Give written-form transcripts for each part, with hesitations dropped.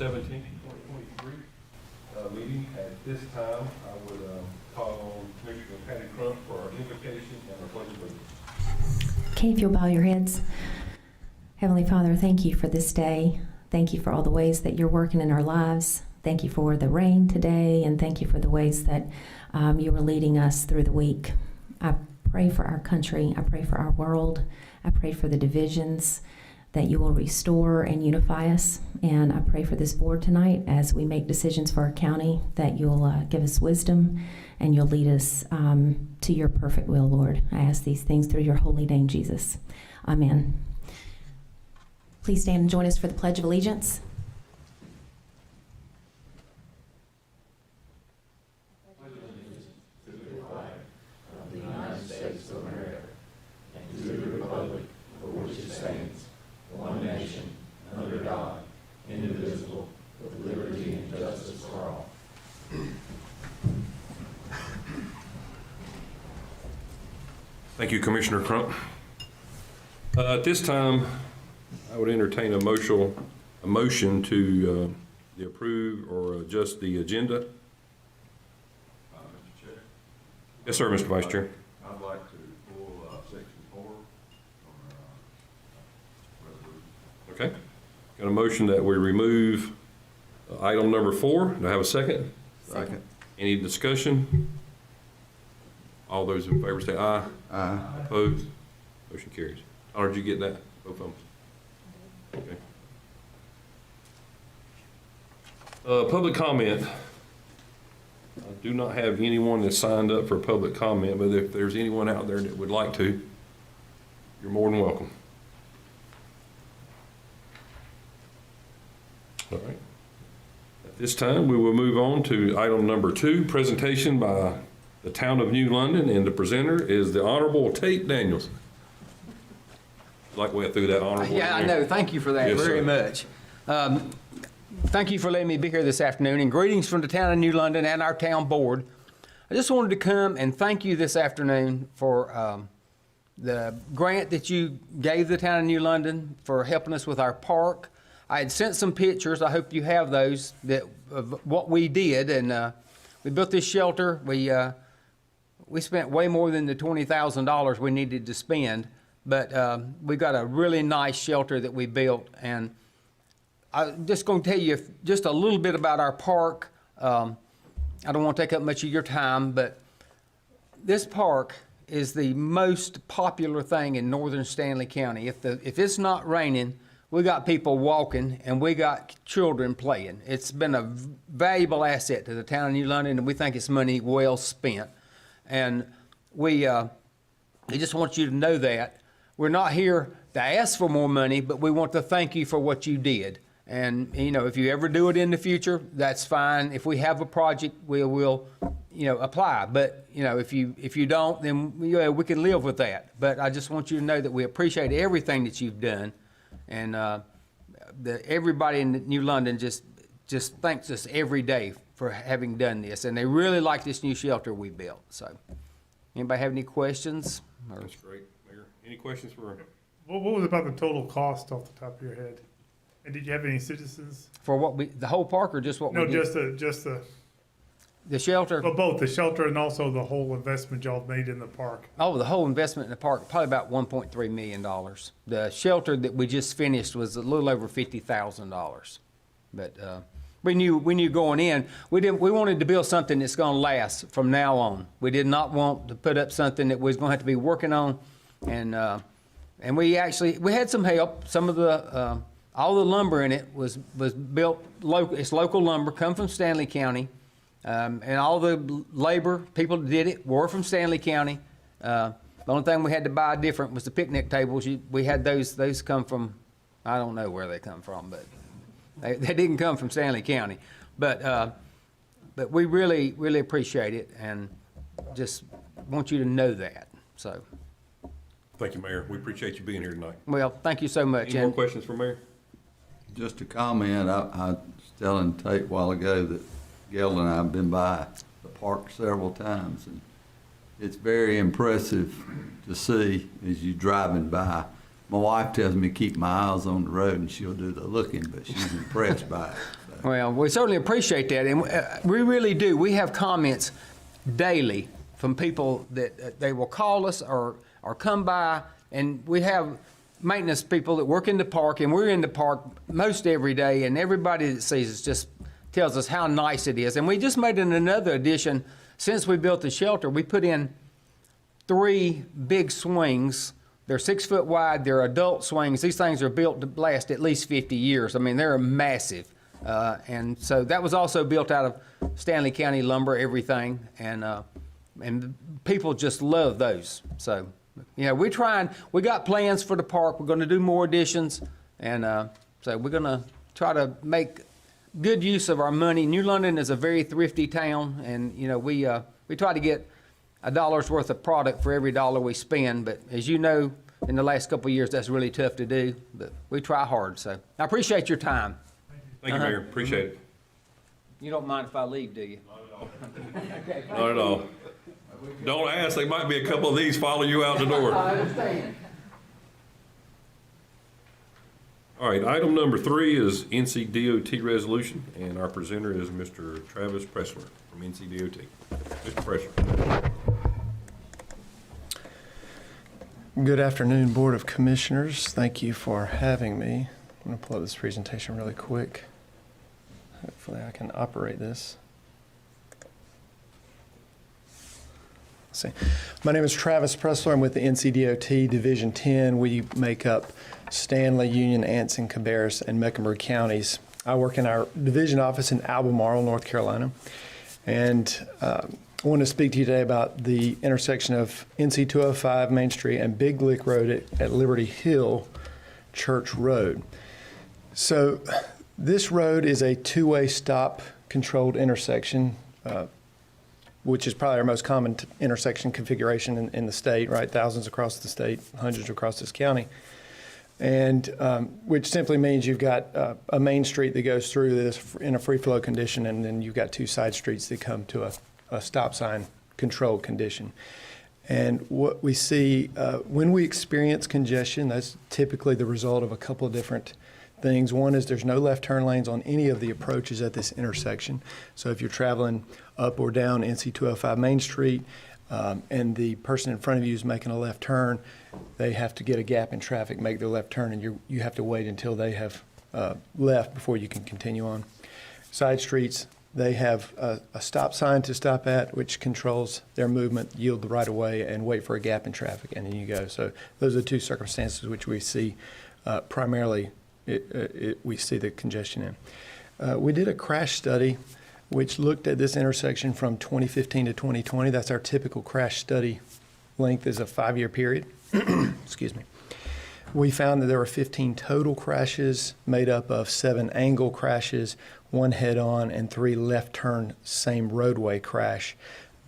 17, 2023 meeting. At this time, I would call on Commissioner Patty Crump for our invocation and our pledge of allegiance. Okay, if you'll bow your heads. Heavenly Father, thank you for this day. Thank you for all the ways that you're working in our lives. Thank you for the rain today, and thank you for the ways that you are leading us through the week. I pray for our country. I pray for our world. I pray for the divisions, that you will restore and unify us. And I pray for this board tonight as we make decisions for our county, that you'll give us wisdom and you'll lead us to your perfect will, Lord. I ask these things through your holy name, Jesus. Amen. Please stand and join us for the Pledge of Allegiance. Thank you, Commissioner Crump. At this time, I would entertain a motion to approve or adjust the agenda. Mr. Chair? Yes, sir, Mr. Vice Chair. I'd like to pull section 4 from resolution. Okay. Got a motion that we remove item number 4. Do I have a second? Second. Any discussion? All those in favor say aye. Aye. Opposed? Motion carries. How did you get that? Both of them? Okay. Public comment. I do not have anyone that signed up for public comment, but if there's anyone out there that would like to, you're more than welcome. All right. At this time, we will move on to item number 2, presentation by the Town of New London, and the presenter is the Honorable Tate Daniels. Like we went through that honorable. Yeah, I know. Thank you for that Yes, very sir. much. Thank you for letting me be here this afternoon, and greetings from the Town of New London and our town board. I just wanted to come and thank you this afternoon for the grant that you gave the Town of New London for helping us with our park. I had sent some pictures. I hope you have those of what we did, and we built this shelter. We spent way more than the $20,000 we needed to spend, but we got a really nice shelter that we built. And I'm just going to tell you just a little bit about our park. I don't want to take up much of your time, but this park is the most popular thing in northern Stanley County. If it's not raining, we got people walking and we got children playing. It's been a valuable asset to the Town of New London, and we think it's money well spent. And we just want you to know that. We're not here to ask for more money, but we want to thank you for what you did. And, you know, if you ever do it in the future, that's fine. If we have a project, we will, you know, apply. But, you know, if you don't, then we can live with that. But I just want you to know that we appreciate everything that you've done. And everybody in New London just thanks us every day for having done this. And they really like this new shelter we built. So, anybody have any questions? That's great, Mayor. Any questions for? What was about the total cost off the top of your head? And did you have any citizens? For the whole park, or just what No, we did? just The shelter? well, both the shelter and also the whole investment y'all made in the park. Oh, the whole investment in the park, probably about $1.3 million. The shelter that we just finished was a little over $50,000. But we knew going in, we wanted to build something that's going to last from now on. We did not want to put up something that we was going to have to be working on. And we had some help. Some of the all the lumber in it was built local. It's local lumber, come from Stanley County. And all the labor, people that did it, were from Stanley County. The only thing we had to buy different was the picnic tables. We had those come from, I don't know where they come from, but they didn't come from Stanley County. But we really, really appreciate it, and just want you to know that. So, Thank you, Mayor. We appreciate you being here tonight. well, thank you so much. Any more questions for Mayor? Just a comment, I was telling Tate a while ago that Gail and I have been by the park several times, and it's very impressive to see as you driving by My wife tells me to keep my eyes on the road, and she'll do the looking, but she's impressed by it. So. Well, we certainly appreciate that, and we really do. We have comments daily from people that they will call us or come by, and we have maintenance people that work in the park, and we're in the park most every day, and everybody that sees us just tells us how nice it is. And we just made another addition since we built the shelter. We put in 3 big swings. They're 6 foot wide. They're adult swings. These things are built to last at least 50 years. I mean, they're massive. And so that was also built out of Stanley County lumber, everything. And people just love those. So, you know, we got plans for the park. We're going to do more additions. And so we're going to try to make good use of our money. New London is a very thrifty town. And, you know, we try to get $1's worth of product for every dollar we spend. But as you know, in the last couple of years, that's really tough to do. But we try hard. So I appreciate your time. Thank you, Mayor. Appreciate it. You don't mind if I leave, do you? Not at all. Don't ask. There might be a couple of these follow you out the door. I understand. All right, item number 3 is NCDOT resolution, and our presenter is Mr. Travis Pressler from NCDOT. Mr. Pressler. Good afternoon, Board of Commissioners. Thank you for having me. I'm going to pull up this presentation really quick. Hopefully I can operate this. Let's see. My name is Travis Pressler. I'm with the NCDOT Division 10. We make up Stanley, Union, Anson, Cabarrus, and Mecklenburg counties. I work in our division office in Albemarle, North Carolina. And I want to speak to you today about the intersection of NC 205 Main Street and Big Lick Road at Liberty Hill Church Road. So this road is a two-way stop controlled intersection, which is probably our most common intersection configuration in the state, right? Thousands across the state, hundreds across this county. And which simply means you've got a main street that goes through this in a free flow condition, and then you've got 2 side streets that come to a stop sign controlled condition. And what we see when we experience congestion, that's typically the result of a couple of different things. One is there's no left turn lanes on any of the approaches at this intersection. So if you're traveling up or down NC 205 Main Street and the person in front of you is making a left turn, they have to get a gap in traffic, make their left turn, and you have to wait until they have left before you can continue on. Side streets, they have a stop sign to stop at, which controls their movement, yield the right of way, and wait for a gap in traffic, and then you go. So those are 2 circumstances which we see primarily we see the congestion in. We did a crash study which looked at this intersection from 2015 to 2020. That's our typical crash study length, is a 5-year period. Excuse me. We found that there were 15 total crashes made up of 7 angle crashes, 1 head-on, and 3 left turn same roadway crash.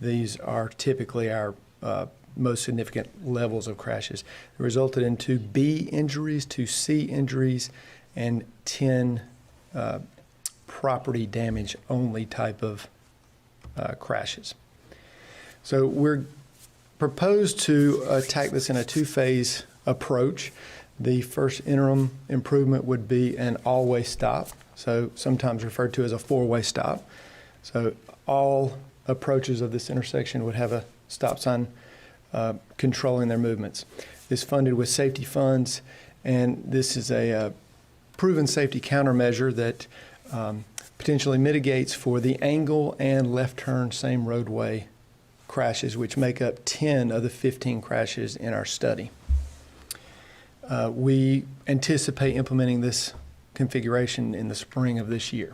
These are typically our most significant levels of crashes. It resulted in 2 B injuries, 2 C injuries, and 10 property damage only type of crashes. So we're proposed to attack this in a 2-phase approach. The first interim improvement would be an all-way stop, so sometimes referred to as a 4-way stop. So all approaches of this intersection would have a stop sign controlling their movements. It's funded with safety funds, and this is a proven safety countermeasure that potentially mitigates for the angle and left turn same roadway crashes, which make up 10 of the 15 crashes in our study. We anticipate implementing this configuration in the spring of this year.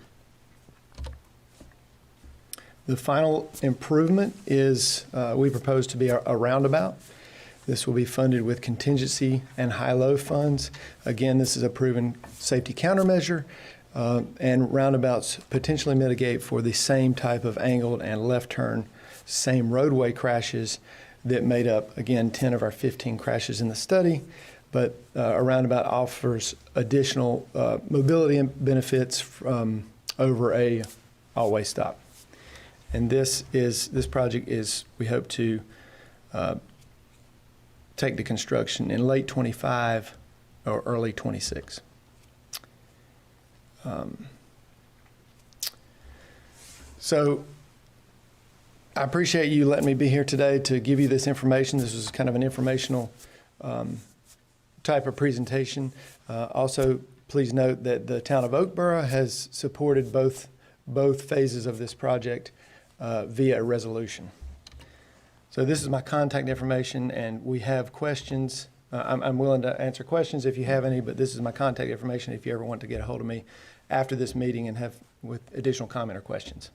The final improvement is we propose to be a roundabout. This will be funded with contingency and high-low funds. Again, this is a proven safety countermeasure, and roundabouts potentially mitigate for the same type of angled and left turn same roadway crashes that made up, again, 10 of our 15 crashes in the study. But a roundabout offers additional mobility benefits from over a all-way stop. And this project is, we hope to take to construction in late '25 or early 26. So I appreciate you letting me be here today to give you this information. This was kind of an informational type of presentation. Also, please note that the town of Oakboro has supported both phases of this project via a resolution. So this is my contact information, and we have questions. I'm willing to answer questions if you have any, but this is my contact information if you ever want to get a hold of me after this meeting and have with additional comment or questions.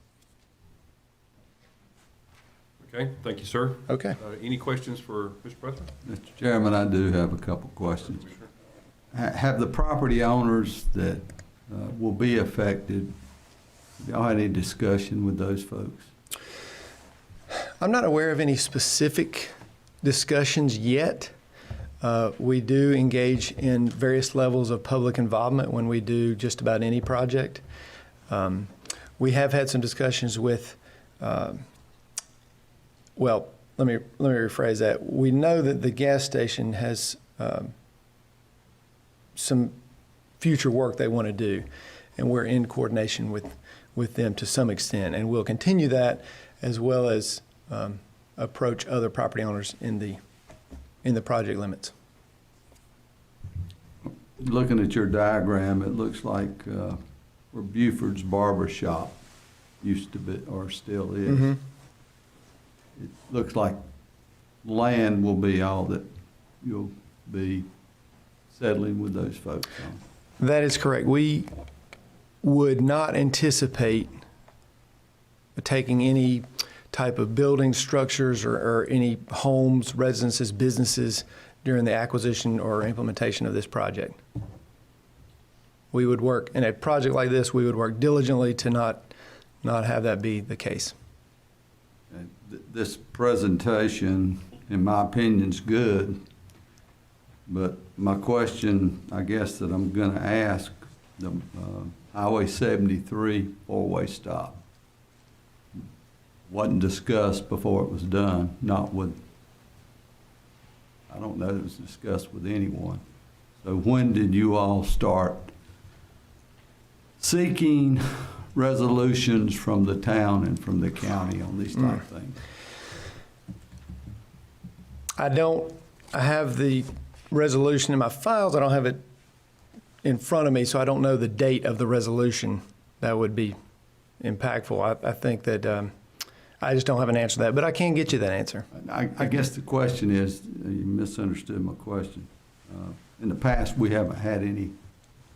Okay, thank you, sir. Okay. Any questions for Mr. President? Mr. Chairman, I do have a couple questions. Have the property owners that will be affected, y'all had any discussion with those folks? I'm not aware of any specific discussions yet. We do engage in various levels of public involvement when we do just about any project. We have had some discussions with, well, let me rephrase that. We know that the gas station has some future work they want to do, and we're in coordination with them to some extent, and we'll continue that as well as approach other property owners in the project limits. Looking at your diagram, it looks like where Buford's Barber Shop used to be, or still is. Mm-hmm. It looks like land will be all that you'll be settling with those folks on. That is correct. We would not anticipate taking any type of building structures or any homes, residences, businesses during the acquisition or implementation of this project. We would work, in a project like this, we would work diligently to not have that be the case. And this presentation, in my opinion, is good, but my question, I guess, that I'm going to ask, the Highway 73 four-way stop wasn't discussed before it was done, not with, I don't know that it was discussed with anyone. So when did you all start seeking resolutions from the town and from the county on these type of things? I have the resolution in my files. I don't have it in front of me, so I don't know the date of the resolution. That would be impactful. I think that I just don't have an answer to that, but I can get you that answer. I guess the question is, you misunderstood my question. In the past, we haven't had any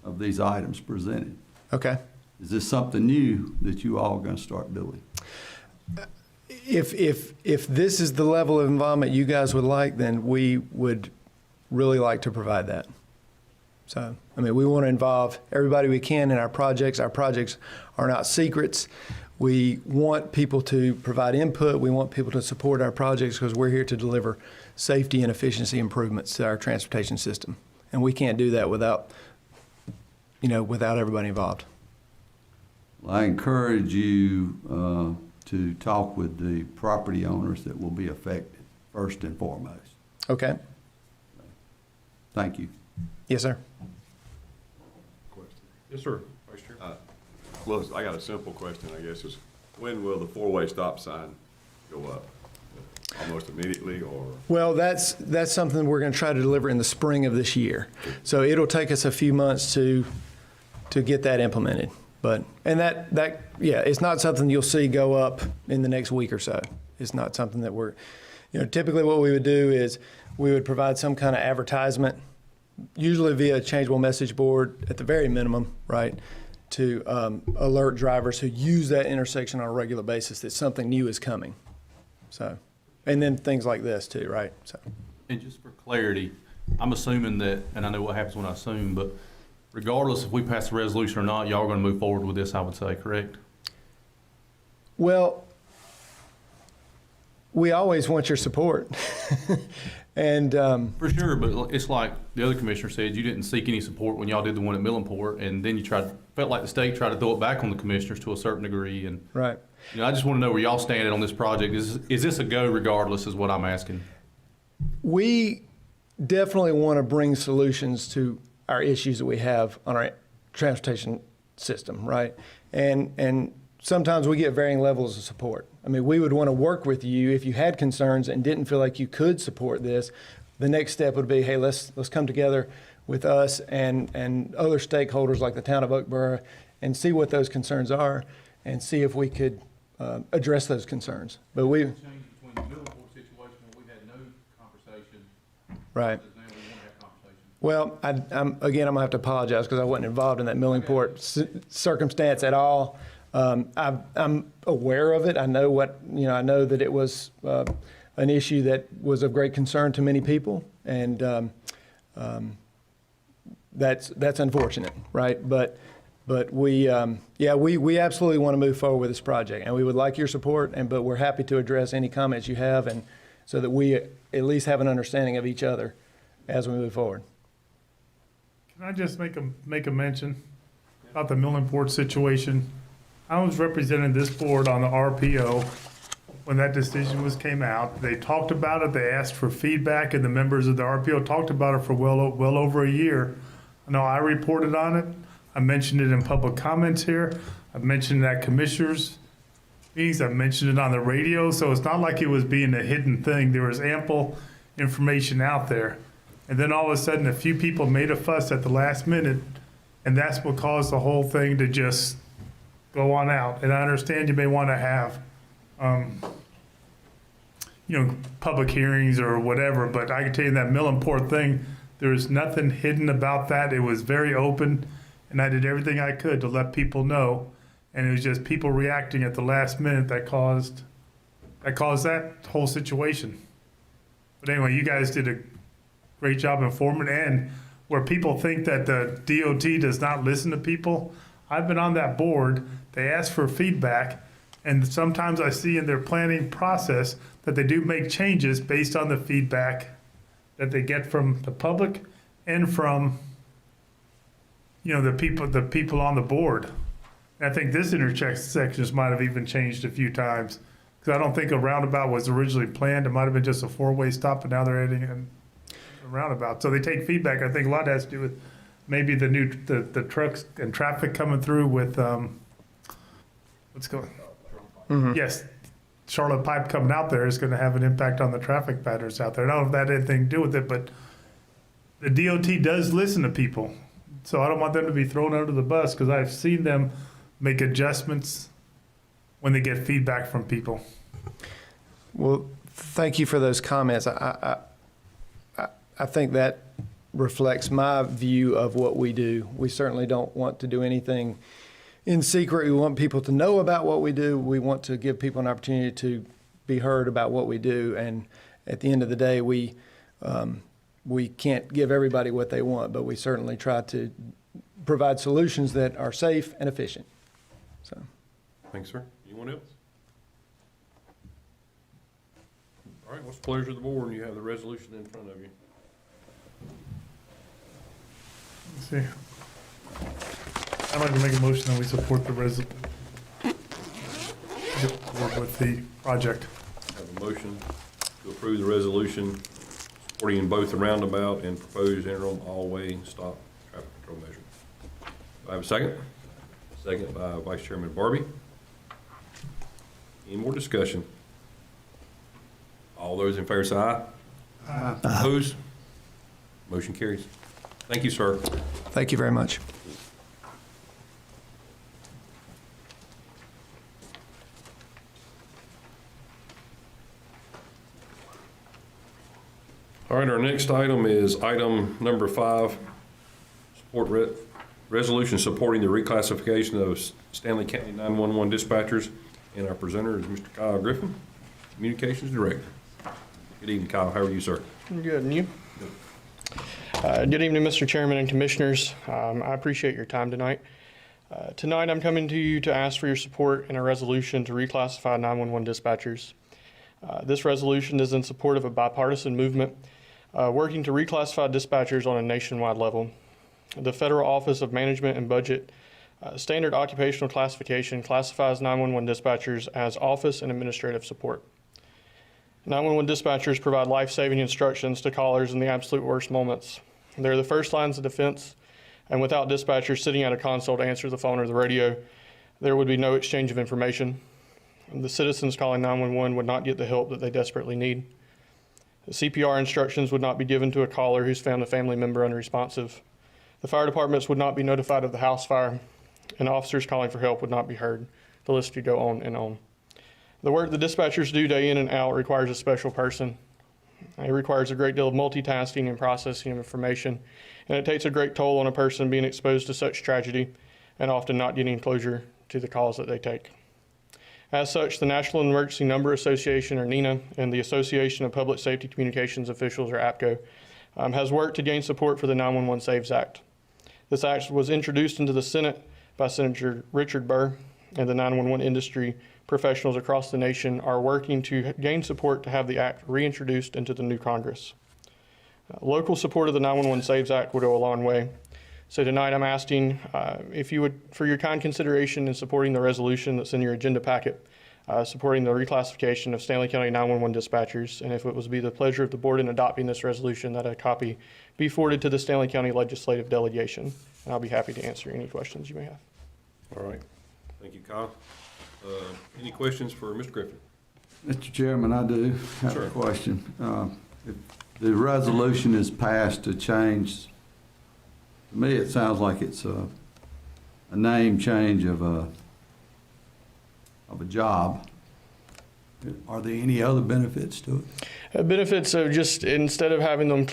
of these items presented. Okay. Is this something new that you all are going to start doing? If this is the level of involvement you guys would like, then we would really like to provide that. So, I mean, we want to involve everybody we can in our projects. Our projects are not secrets. We want people to provide input. We want people to support our projects because we're here to deliver safety and efficiency improvements to our transportation system. And we can't do that without everybody involved. Well, I encourage you to talk with the property owners that will be affected, first and foremost. Okay. Thank you. Yes, sir. Yes, sir. Vice Chair. Well, I got a simple question, I guess, is when will the four-way stop sign go up? Almost immediately, or? Well, that's something we're going to try to deliver in the spring of this year. So it'll take us a few months to get that implemented. It's not something you'll see go up in the next week or so. It's not something that typically what we would do is we would provide some kind of advertisement, usually via a changeable message board at the very minimum, right, to alert drivers who use that intersection on a regular basis that something new is coming. So, and then things like this too, right? So. And just for clarity, I'm assuming that, and I know what happens when I assume, but regardless if we pass the resolution or not, y'all are going to move forward with this, I would say, correct? Well, we always want your support. And For sure, but it's like the other commissioner said, you didn't seek any support when y'all did the one at Millenport, and then you felt like the state tried to throw it back on the commissioners to a certain degree. And right. I just want to know where y'all stand on this project. Is this a go regardless is what I'm asking? We definitely want to bring solutions to our issues that we have on our transportation system, right? And sometimes we get varying levels of support. I mean, we would want to work with you if you had concerns and didn't feel like you could support this. The next step would be, hey, let's come together with us and other stakeholders like the town of Oakboro and see what those concerns are and see if we could address those concerns. But we, Change between the Millenport situation where we had no conversation. right. Now we want to have conversation. Well, I'm gonna have to apologize because I wasn't involved in that Millingport circumstance at all. I'm aware of it. I know I know that it was an issue that was of great concern to many people, and that's unfortunate, right? But we absolutely want to move forward with this project, and we would like your support. But we're happy to address any comments you have, and so that we at least have an understanding of each other as we move forward. Can I just make a mention about the Millenport situation? I was representing this board on the RPO when that decision came out. They talked about it, they asked for feedback, and the members of the RPO talked about it for well over a year. I know I reported on it. I mentioned it in public comments here. I've mentioned it at commissioners meetings. I've mentioned it on the radio. So it's not like it was being a hidden thing. There was ample information out there. And then all of a sudden, a few people made a fuss at the last minute, and that's what caused the whole thing to just go on out. And I understand you may want to have, public hearings or whatever, but I can tell you that Millenport thing, there was nothing hidden about that. It was very open, and I did everything I could to let people know. And it was just people reacting at the last minute that caused that whole situation. But anyway, you guys did a great job informing, and where people think that the DOT does not listen to people, I've been on that board. They ask for feedback, and sometimes I see in their planning process that they do make changes based on the feedback that they get from the public and from, the people on the board. And I think this intersections might have even changed a few times, because I don't think a roundabout was originally planned. It might have been just a four-way stop, but now they're adding a roundabout. So they take feedback. I think a lot has to do with maybe the trucks and traffic coming through with what's going. Mm-hmm. Yes, Charlotte Pipe coming out there is going to have an impact on the traffic patterns out there. I don't know if that had anything to do with it, but the DOT does listen to people. So I don't want them to be thrown under the bus, because I've seen them make adjustments when they get feedback from people. Well, thank you for those comments. I think that reflects my view of what we do. We certainly don't want to do anything in secret. We want people to know about what we do. We want to give people an opportunity to be heard about what we do. And at the end of the day, we can't give everybody what they want, but we certainly try to provide solutions that are safe and efficient. So, Thanks, sir. Anyone else? All right, what's the pleasure of the board? You have the resolution in front of you. Let's see. I'd like to make a motion that we support the with the project. Have a motion to approve the resolution supporting both the roundabout and proposed interim all-way stop traffic control measure. Do I have a second? Second by Vice Chairman Barbie. Any more discussion? All those in favor say aye. Aye. Opposed? Motion carries. Thank you, sir. thank you very much. All right, our next item is item number 5, support resolution supporting the reclassification of Stanley County 911 dispatchers. And our presenter is Mr. Kyle Griffin, Communications Director. Good evening, Kyle. How are you, sir? Good, and you? Good evening, Mr. Chairman and Commissioners. I appreciate your time tonight. Tonight, I'm coming to you to ask for your support in a resolution to reclassify 911 dispatchers. This resolution is in support of a bipartisan movement working to reclassify dispatchers on a nationwide level. The Federal Office of Management and Budget Standard Occupational Classification classifies 911 dispatchers as office and administrative support. 911 dispatchers provide life-saving instructions to callers in the absolute worst moments. They're the first lines of defense, and without dispatchers sitting at a console to answer the phone or the radio, there would be no exchange of information. The citizens calling 911 would not get the help that they desperately need. The CPR instructions would not be given to a caller who's found a family member unresponsive. The fire departments would not be notified of the house fire, and officers calling for help would not be heard. The list could go on and on. The work the dispatchers do day in and out requires a special person. It requires a great deal of multitasking and processing of information, and it takes a great toll on a person being exposed to such tragedy and often not getting closure to the calls that they take. As such, the National Emergency Number Association, or NENA, and the Association of Public Safety Communications Officials, or APCO, has worked to gain support for the 911 Saves Act. This act was introduced into the Senate by Senator Richard Burr, and the 911 industry professionals across the nation are working to gain support to have the act reintroduced into the new Congress. Local support of the 911 Saves Act would go a long way. So tonight I'm asking if you would, for your kind consideration in supporting the resolution that's in your agenda packet, supporting the reclassification of Stanley County 911 dispatchers, and if it was be the pleasure of the board in adopting this resolution, that a copy be forwarded to the Stanley County Legislative Delegation, and I'll be happy to answer any questions you may have. All right. Thank you, Kyle. Any questions for Mr. Griffin? Mr. Chairman, I do have Sure. a question. If the resolution is passed to change, to me, it sounds like it's a name change of a job. Are there any other benefits to it? Benefits of just, instead of having them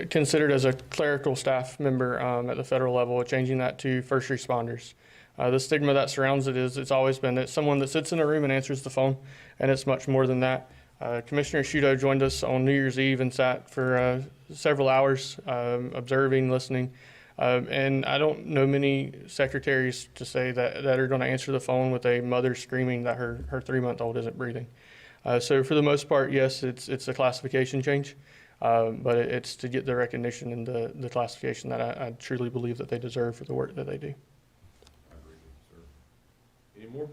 considered as a clerical staff member at the federal level, changing that to first responders. The stigma that surrounds it is, it's always been that someone that sits in a room and answers the phone, and it's much more than that. Commissioner Shudo joined us on New Year's Eve and sat for several hours observing, listening. And I don't know many secretaries to say that are going to answer the phone with a mother screaming that her 3-month-old isn't breathing. So for the most part, yes, it's a classification change, but it's to get the recognition and the classification that I truly believe that they deserve for the work that they do. I agree with you, sir. Any more?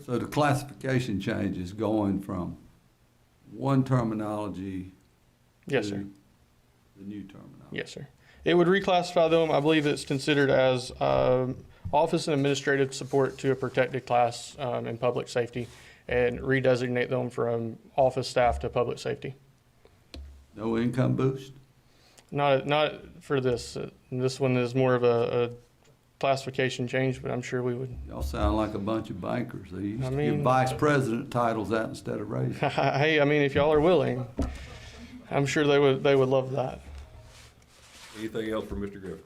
So the classification change is going from one terminology Yes, to sir. the new terminology. Yes, sir. It would reclassify them. I believe it's considered as office and administrative support to a protected class in public safety, and redesignate them from office staff to public safety. No income boost? Not for this. This one is more of a classification change, but I'm sure we would. Y'all sound like a bunch of bankers. They used I to mean- give vice president titles out instead of raises. Hey, I mean, if y'all are willing, I'm sure they would love that. Anything else for Mr. Griffin?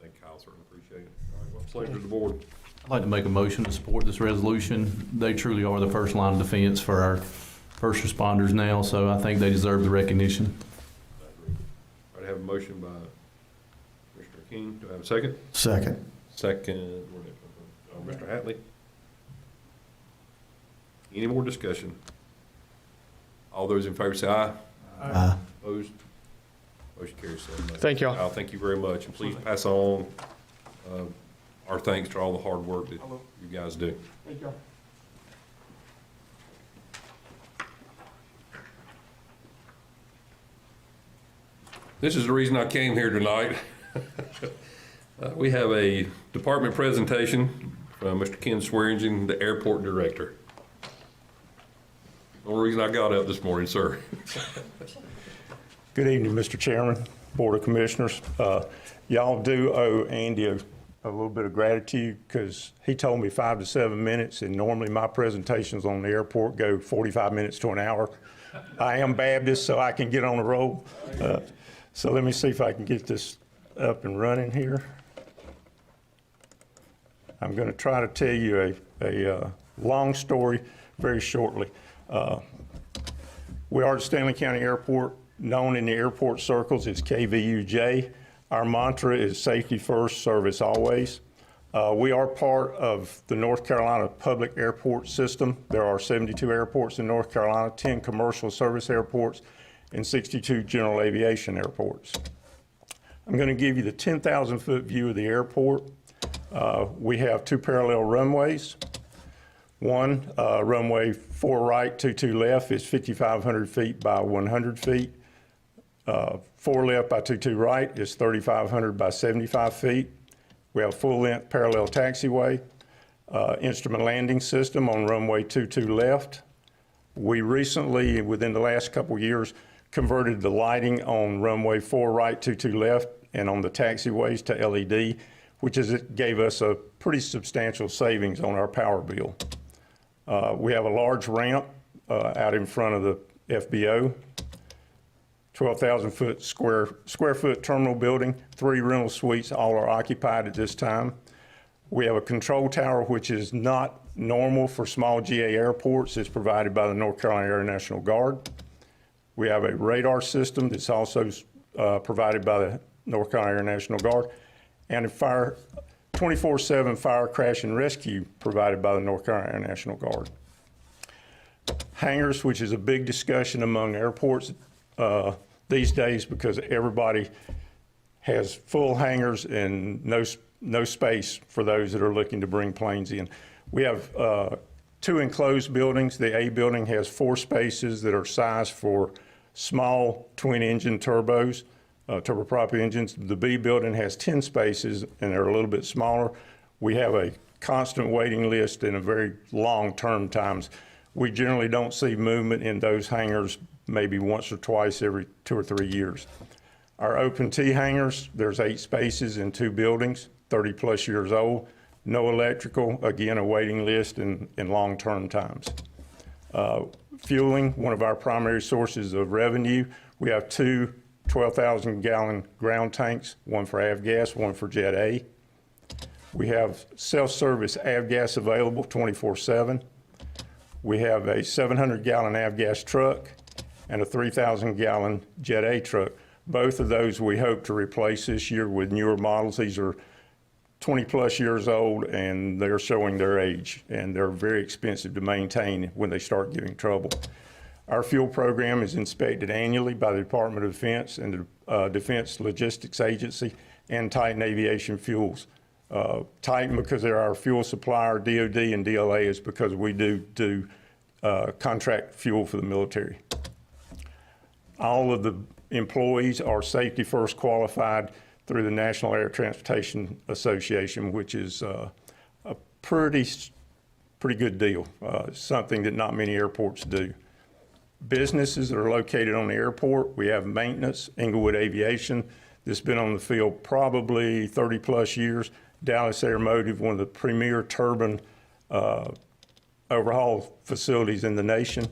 Thank Kyle, certainly appreciate it. All right, well, pleasure of the board. I'd like to make a motion to support this resolution. They truly are the first line of defense for our first responders now, so I think they deserve the recognition. I agree. All right, I have a motion by Commissioner King. Do I have a second? Second. Second, Mr. Hatley. Any more discussion? All those in favor say aye. Aye. Opposed? Motion carries 7-0. Thank y'all. Kyle, thank you very much, and please pass on our thanks to all the hard work that you guys do. Thank y'all. This is the reason I came here tonight. We have a department presentation from Mr. Ken Swearingen, the airport director. The only reason I got up this morning, sir. Good evening, Mr. Chairman, Board of Commissioners. Y'all do owe Andy a little bit of gratitude because he told me 5 to 7 minutes, and normally my presentations on the airport go 45 minutes to an hour. I am Baptist, so I can get on the roll. So let me see if I can get this up and running here. I'm going to try to tell you a long story very shortly. We are at Stanley County Airport, known in the airport circles as KVUJ. Our mantra is safety first, service always. We are part of the North Carolina public airport system. There are 72 airports in North Carolina, 10 commercial service airports, and 62 general aviation airports. I'm going to give you the 10,000 foot view of the airport. We have 2 parallel runways. One, runway 4 right, 22 left is 5,500 feet by 100 feet. 4 left by 22 right is 3,500 by 75 feet. We have a full-length parallel taxiway, instrument landing system on runway 22 left. We recently, within the last couple of years, converted the lighting on runway 4 right, 22 left, and on the taxiways to LED, which gave us a pretty substantial savings on our power bill. We have a large ramp out in front of the FBO, 12,000 square foot terminal building, 3 rental suites, all are occupied at this time. We have a control tower, which is not normal for small GA airports. It's provided by the North Carolina Air National Guard. We have a radar system that's also provided by the North Carolina Air National Guard, and a 24/7 fire, crash, and rescue provided by the North Carolina Air National Guard. Hangars, which is a big discussion among airports these days because everybody has full hangars and no space for those that are looking to bring planes in. We have 2 enclosed buildings. The A building has 4 spaces that are sized for small twin-engine turbos, turboprop engines. The B building has 10 spaces, and they're a little bit smaller. We have a constant waiting list and a very long turn times. We generally don't see movement in those hangars maybe once or twice every 2 or 3 years. Our open T hangars, there's 8 spaces in 2 buildings, 30-plus years old. No electrical, again, a waiting list and long turn times. Fueling, one of our primary sources of revenue. We have 2 12,000-gallon ground tanks, one for avgas, one for Jet A. We have self-service avgas available 24/7. We have a 700-gallon avgas truck and a 3,000-gallon Jet A truck. Both of those we hope to replace this year with newer models. These are 20-plus years old, and they're showing their age, and they're very expensive to maintain when they start giving trouble. Our fuel program is inspected annually by the Department of Defense and the Defense Logistics Agency and Titan Aviation Fuels. Titan because they're our fuel supplier, DOD and DLA is because we do contract fuel for the military. All of the employees are safety first qualified through the National Air Transportation Association, which is a pretty good deal, something that not many airports do. Businesses that are located on the airport, we have maintenance, Inglewood Aviation, that's been on the field probably 30-plus years. Dallas Aeromotive, one of the premier turbine overhaul facilities in the nation.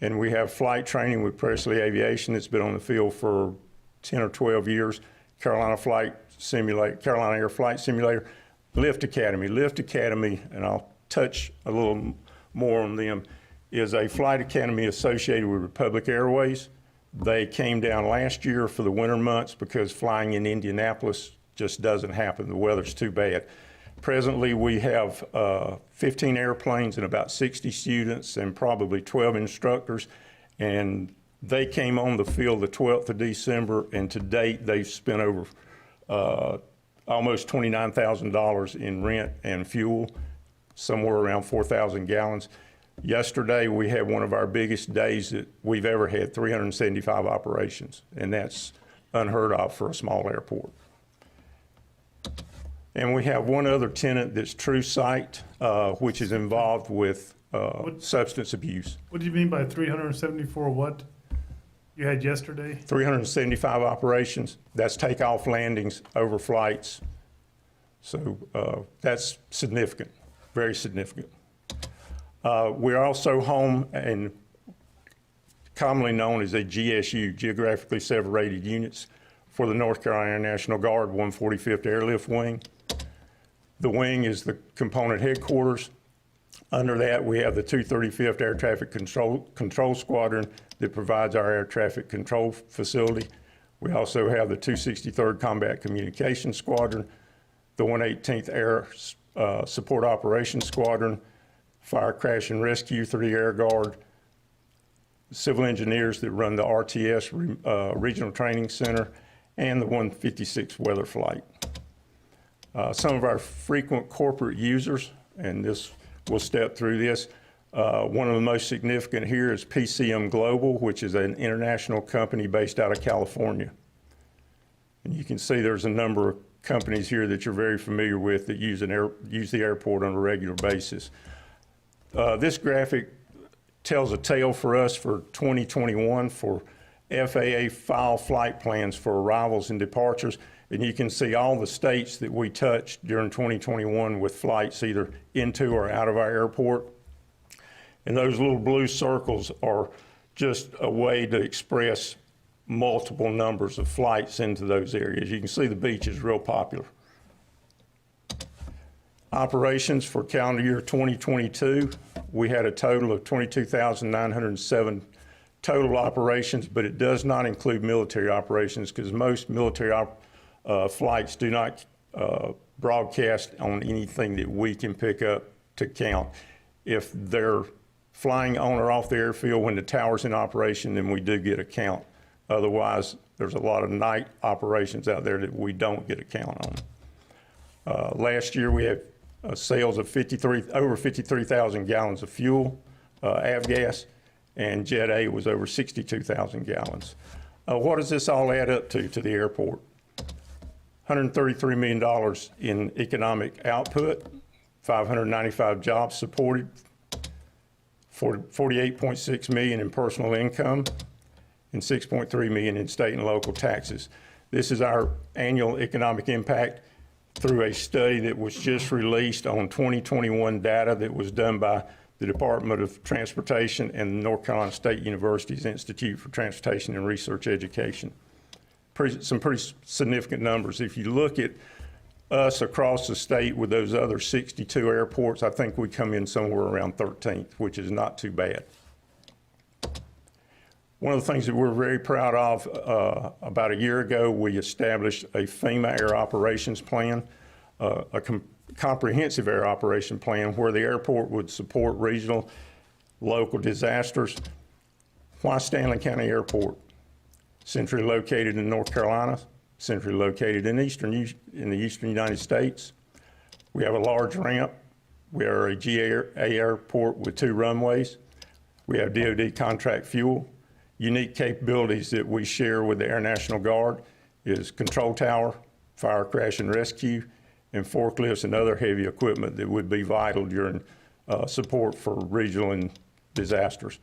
And we have flight training with Presley Aviation that's been on the field for 10 or 12 years. Carolina Air Flight Simulator, Lift Academy. Lift Academy, and I'll touch a little more on them, is a flight academy associated with Republic Airways. They came down last year for the winter months because flying in Indianapolis just doesn't happen. The weather's too bad. Presently, we have 15 airplanes and about 60 students and probably 12 instructors. And they came on the field the 12th of December, and to date, they've spent over almost $29,000 in rent and fuel, somewhere around 4,000 gallons. Yesterday, we had one of our biggest days that we've ever had, 375 operations, and that's unheard of for a small airport. And we have one other tenant that's True Sight, which is involved with substance abuse. What do you mean by 374 what you had yesterday? 375 operations. That's takeoff, landings, overflights. So that's significant, very significant. We're also home and commonly known as a GSU, Geographically Separated Units, for the North Carolina Air National Guard 145th Airlift Wing. The wing is the component headquarters. Under that, we have the 235th Air Traffic Control Squadron that provides our air traffic control facility. We also have the 263rd Combat Communications Squadron, the 118th Air Support Operations Squadron, Fire, Crash, and Rescue through the Air Guard, civil engineers that run the RTS Regional Training Center, and the 156 Weather Flight. Some of our frequent corporate users, and this will step through this. One of the most significant here is PCM Global, which is an international company based out of California. And you can see there's a number of companies here that you're very familiar with that use the airport on a regular basis. This graphic tells a tale for us for 2021 for FAA file flight plans for arrivals and departures. And you can see all the states that we touched during 2021 with flights either into or out of our airport. And those little blue circles are just a way to express multiple numbers of flights into those areas. You can see the beach is real popular. Operations for calendar year 2022, we had a total of 22,907 total operations, but it does not include military operations because most military flights do not broadcast on anything that we can pick up to count. If they're flying on or off the airfield when the tower's in operation, then we do get a count. Otherwise, there's a lot of night operations out there that we don't get a count on. Last year, we had sales of over 53,000 gallons of fuel, avgas, and Jet A was over 62,000 gallons. What does this all add up to the airport? $133 million in economic output, 595 jobs supported, 48.6 million in personal income, and 6.3 million in state and local taxes. This is our annual economic impact through a study that was just released on 2021 data that was done by the Department of Transportation and the North Carolina State University's Institute for Transportation and Research Education. Some pretty significant numbers. If you look at us across the state with those other 62 airports, I think we come in somewhere around 13th, which is not too bad. One of the things that we're very proud of, about a year ago, we established a FEMA air operations plan, a comprehensive air operation plan where the airport would support regional, local disasters. Why Stanley County Airport? Centrally located in North Carolina, centrally located in the eastern United States. We have a large ramp. We are a GA airport with 2 runways. We have DoD contract fuel. Unique capabilities that we share with the Air National Guard is control tower, fire crash and rescue, and forklifts and other heavy equipment that would be vital during support for regional and disasters.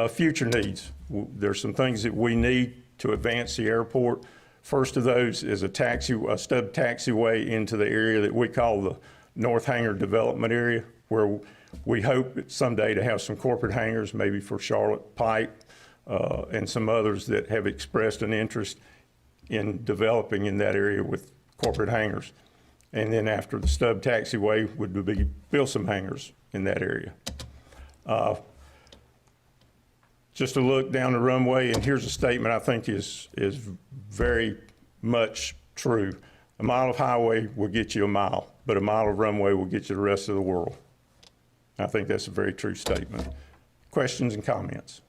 Future needs. There's some things that we need to advance the airport. First of those is a stub taxiway into the area that we call the North Hangar Development Area, where we hope someday to have some corporate hangars, maybe for Charlotte Pipe, and some others that have expressed an interest in developing in that area with corporate hangars. And then after the stub taxiway would be build some hangars in that area. Just a look down the runway, and here's a statement I think is very much true. A mile of highway will get you a mile, but a mile of runway will get you the rest of the world. I think that's a very true statement. Questions and comments?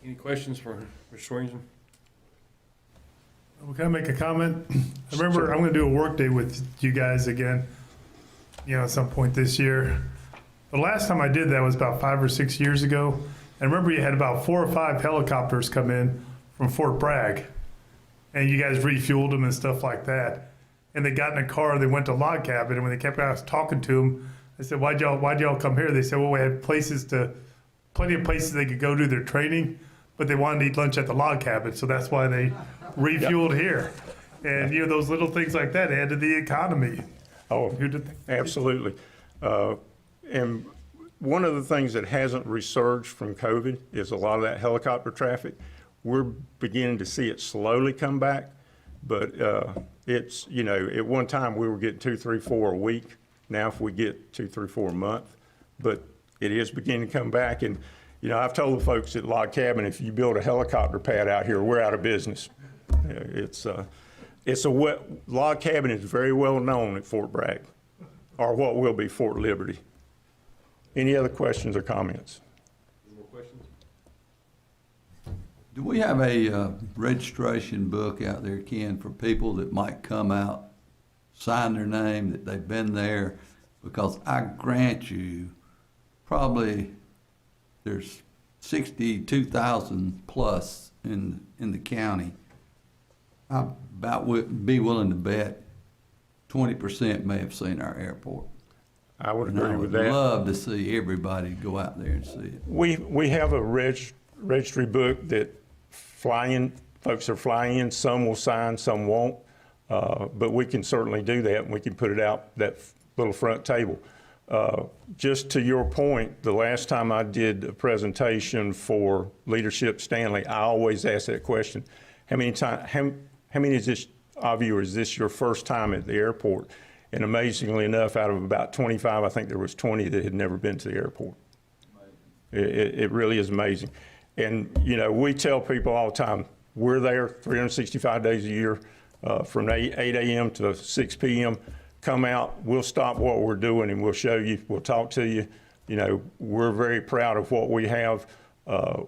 Any questions for Mr. Swearingen? Well, can I make a comment? I remember I'm going to do a work day with you guys again, at some point this year. The last time I did that was about 5 or 6 years ago. And remember you had about 4 or 5 helicopters come in from Fort Bragg, and you guys refueled them and stuff like that. And they got in a car, they went to log cabin, and when they kept talking to them, I said, why'd y'all come here? They said, well, we had plenty of places they could go do their training, but they wanted to eat lunch at the log cabin, so that's why they refueled here. And those little things like that add to the economy. Oh, absolutely. And one of the things that hasn't resurged from COVID is a lot of that helicopter traffic. We're beginning to see it slowly come back, but it's, at one time we were getting 2, 3, 4 a week. Now if we get 2, 3, 4 a month, but it is beginning to come back. And I've told the folks at Log Cabin, if you build a helicopter pad out here, we're out of business. Log Cabin is very well known at Fort Bragg, or what will be Fort Liberty. Any other questions or comments? Any more questions? Do we have a registration book out there, Ken, for people that might come out, sign their name, that they've been there, Because I grant you, probably there's 62,000 plus in the county. I about would be willing to bet 20% may have seen our airport. I would And I agree with would that. love to see everybody go out there and see it. We have a registry book that folks are flying in. Some will sign, some won't. But we can certainly do that, and we can put it out that little front table. Just to your point, the last time I did a presentation for Leadership Stanley, I always ask that question: how many of you is this your first time at the airport? And amazingly enough, out of about 25, I think there was 20 that had never been to the airport. It really is amazing. And, you know, we tell people all the time, we're there 365 days a year, from 8 a.m. to 6 p.m. Come out, we'll stop what we're doing and we'll show you, we'll talk to you. You know, we're very proud of what we have.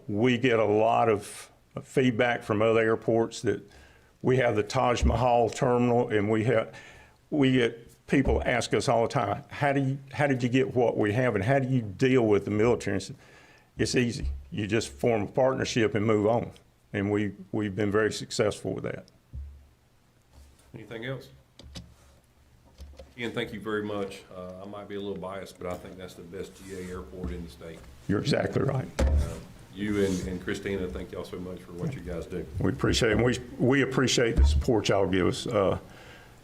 We get a lot of feedback from other airports that we have the Taj Mahal terminal, and we get people ask us all the time, how did you get what we have, and how do you deal with the military? And it's easy. You just form a partnership and move on. And we've been very successful with that. Anything else? Ian, thank you very much. I might be a little biased, but I think that's the best GA airport in the state. You're exactly right. You and Christina, thank y'all so much for what you guys do. We appreciate it. And we appreciate the support y'all give us.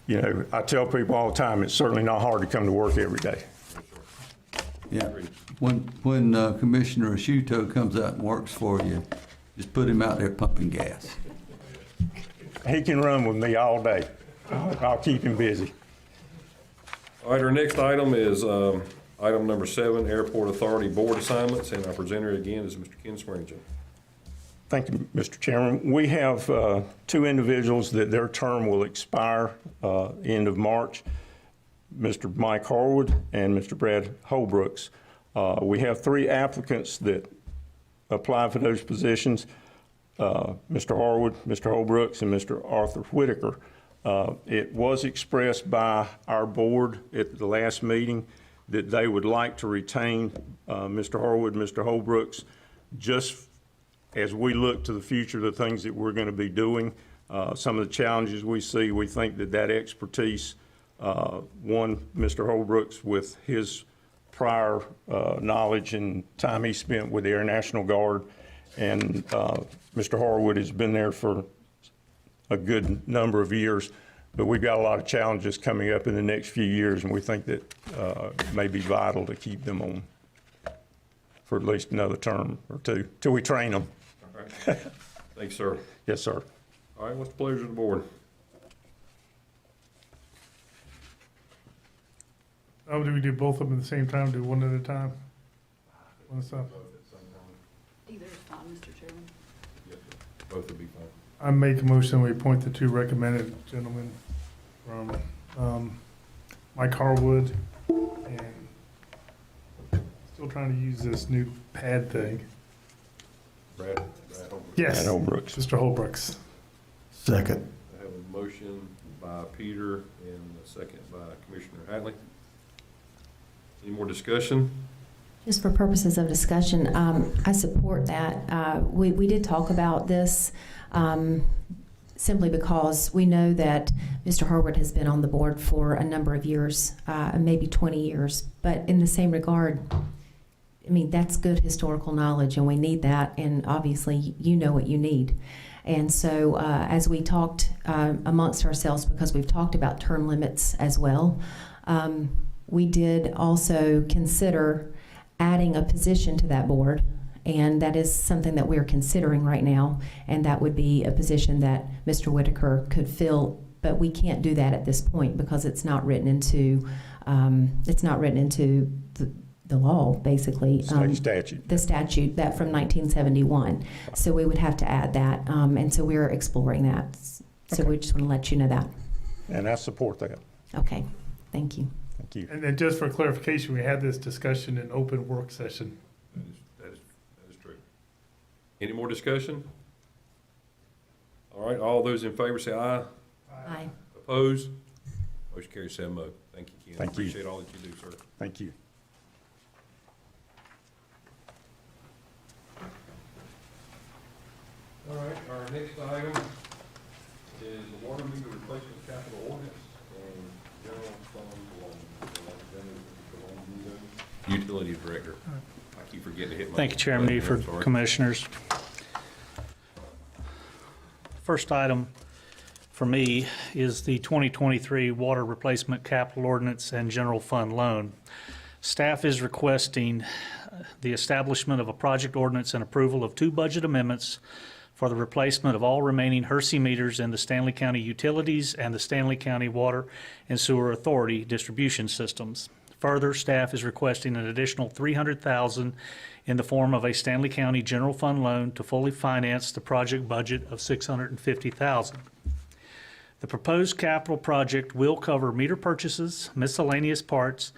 You know, I tell people all the time, it's certainly not hard to come to work every day. Yeah. When Commissioner Asciutto comes out and works for you, just put him out there pumping gas. He can run with me all day. I'll keep him busy. All right, our next item is item number 7, Airport Authority Board Assignments, and our presenter again is Mr. Ken Swearingen. Thank you, Mr. Chairman. We have 2 individuals that their term will expire end of March, Mr. Mike Harwood and Mr. Brad Holbrooks. We have 3 applicants that apply for those positions, Mr. Harwood, Mr. Holbrooks, and Mr. Arthur Whitaker. It was expressed by our board at the last meeting that they would like to retain Mr. Harwood, Mr. Holbrooks, just as we look to the future, the things that we're going to be doing, some of the challenges we see. We think that expertise, one, Mr. Holbrooks, with his prior knowledge and time he spent with the Air National Guard, and Mr. Harwood has been there for a good number of years, but we've got a lot of challenges coming up in the next few years, and we think that it may be vital to keep them on for at least another term or 2 till we train them. All right. Thanks, sir. Yes, sir. All right, what's the pleasure of the board? Oh, do we do both of them at the same time? Do one at a time? One stop. Either is fine, Mr. Chairman. Yes, sir. Both would be fine. I make a motion, we appoint the 2 recommended gentlemen from Mike Harwood and still trying to use this new pad thing. Brad Holbrook. Yes, Brad Holbrooks. Mr. Holbrooks. Second. I have a motion by Peter and a second by Commissioner Hatley. Any more discussion? Just for purposes of discussion, I support that. We did talk about this simply because we know that Mr. Harwood has been on the board for a number of years, maybe 20 years. But in the same regard, I mean, that's good historical knowledge, and we need that. And obviously, you know what you need. And so as we talked amongst ourselves, because we've talked about term limits as well, we did also consider adding a position to that board, and that is something that we're considering right now, and that would be a position that Mr. Whitaker could fill, but we can't do that at this point because it's not written into the law, basically. State statute. The statute that from 1971. So we would have to add that, and so we're exploring that. So we just want to let you know that. And I support that. Okay, thank you. Thank you. And then just for clarification, we had this discussion in open work session. That is true. Any more discussion? All right, all those in favor say aye. Aye. Opposed? Motion carries 7-0. Thank you, Ken. Thank you. Appreciate all that you do, sir. Thank you. All right, our next item is the water meter replacement capital ordinance and general fund loan. Utility director. I keep forgetting to hit my. Thank you, Chairman button. Eford, Sorry. Commissioners. First item for me is the 2023 Water Replacement Capital Ordinance and General Fund Loan. Staff is requesting the establishment of a project ordinance and approval of 2 budget amendments for the replacement of all remaining Hersey meters in the Stanley County Utilities and the Stanley County Water and Sewer Authority distribution systems. Further, staff is requesting an additional $300,000 in the form of a Stanley County General Fund loan to fully finance the project budget of $650,000. The proposed capital project will cover meter purchases, miscellaneous parts,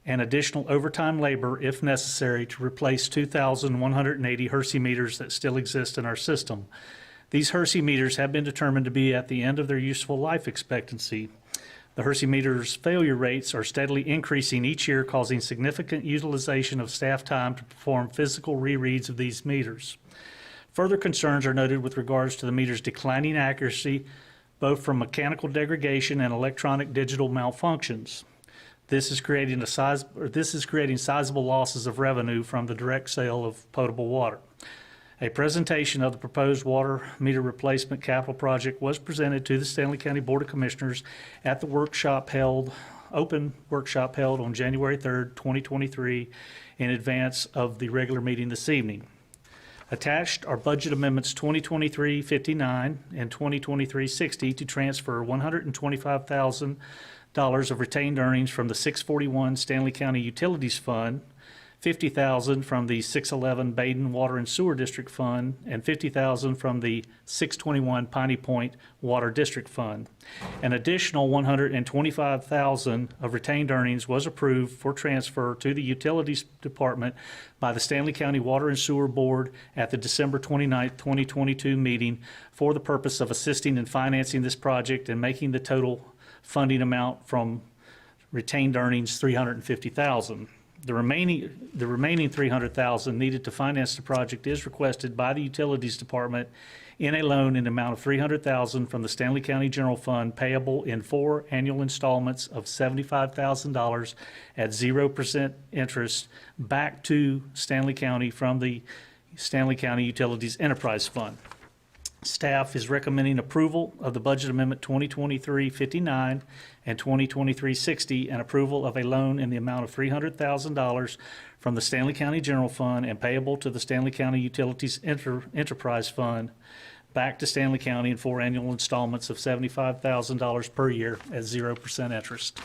and additional overtime labor if necessary to replace 2,180 Hersey meters that still exist in our system. These Hersey meters have been determined to be at the end of their useful life expectancy. The Hersey meters' failure rates are steadily increasing each year, causing significant utilization of staff time to perform physical rereads of these meters. Further concerns are noted with regards to the meters' declining accuracy, both from mechanical degradation and electronic digital malfunctions. This is creating sizable losses of revenue from the direct sale of potable water. A presentation of the proposed water meter replacement capital project was presented to the Stanley County Board of Commissioners at the open workshop held on January 3rd, 2023, in advance of the regular meeting this evening. Attached are budget amendments 2023-59 and 2023-60 to transfer $125,000 of retained earnings from the 641 Stanley County Utilities Fund, $50,000 from the 611 Baden Water and Sewer District Fund, and $50,000 from the 621 Piney Point Water District Fund. An additional $125,000 of retained earnings was approved for transfer to the Utilities Department by the Stanley County Water and Sewer Board at the December 29, 2022 meeting for the purpose of assisting in financing this project and making the total funding amount from retained earnings $350,000. The remaining $300,000 needed to finance the project is requested by the Utilities Department in a loan in the amount of $300,000 from the Stanley County General Fund, payable in 4 annual installments of $75,000 at 0% interest back to Stanley County from the Stanley County Utilities Enterprise Fund. Staff is recommending approval of the budget amendment 2023-59 and 2023-60 and approval of a loan in the amount of $300,000 from the Stanley County General Fund and payable to the Stanley County Utilities Enterprise Fund back to Stanley County in 4 annual installments of $75,000 per year at 0% interest.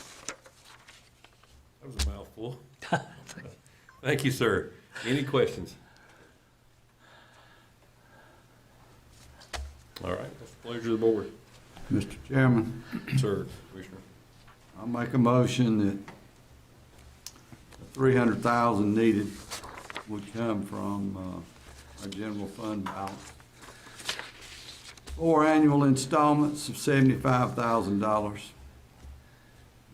That was a mouthful. Thank you, sir. Any questions? All right, that's the pleasure of the board. Mr. Chairman, Sir, Commissioner. I'll make a motion that the $300,000 needed would come from our general fund balance. 4 annual installments of $75,000.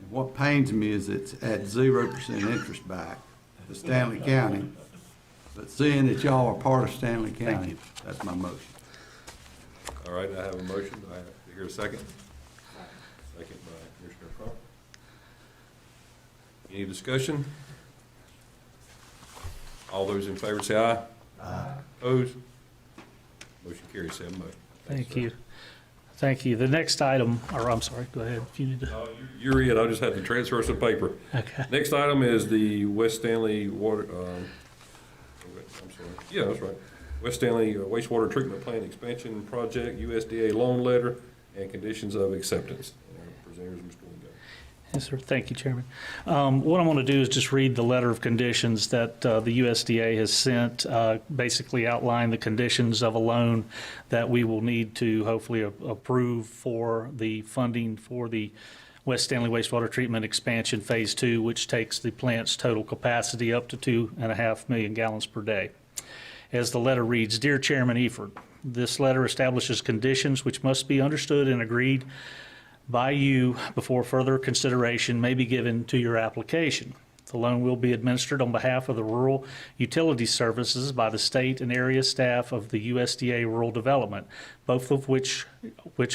And what pains me is it's at 0% interest back to Stanley County. But seeing that y'all are part of Stanley County, that's my motion. All right, I have a motion. Do I have to hear a second? Second by Commissioner Crump. Any discussion? All those in favor say aye. Aye. Opposed? Motion carries 7-0. Thank you. Thank you. The next item, or I'm sorry, go ahead if you need to. No, you're it. I just had to transfer some paper. Okay. Next item is the West Stanley Water, I'm sorry. Yeah, that's right. West Stanley Wastewater Treatment Plant Expansion Project, USDA loan letter, and conditions of acceptance. Presenter is Mr. Wingo. Yes, sir. Thank you, Chairman. What I want to do is just read the letter of conditions that the USDA has sent, basically outline the conditions of a loan that we will need to hopefully approve for the funding for the West Stanley Wastewater Treatment Expansion Phase 2, which takes the plant's total capacity up to 2.5 million gallons per day. As the letter reads, Dear Chairman Eford, this letter establishes conditions which must be understood and agreed by you before further consideration may be given to your application. The loan will be administered on behalf of the Rural Utility Services by the state and area staff of the USDA Rural Development, both of which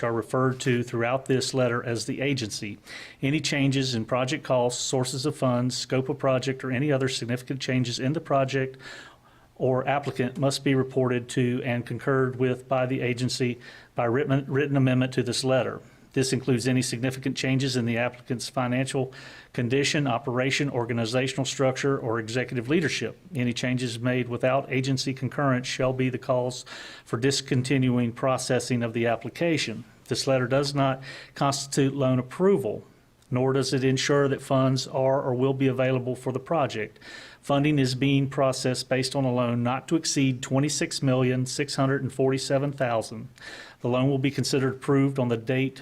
are referred to throughout this letter as the agency. Any changes in project costs, sources of funds, scope of project, or any other significant changes in the project or applicant must be reported to and concurred with by the agency by written amendment to this letter. This includes any significant changes in the applicant's financial condition, operation, organizational structure, or executive leadership. Any changes made without agency concurrence shall be the cause for discontinuing processing of the application. This letter does not constitute loan approval, nor does it ensure that funds are or will be available for the project. Funding is being processed based on a loan not to exceed $26,647,000. The loan will be considered approved on the date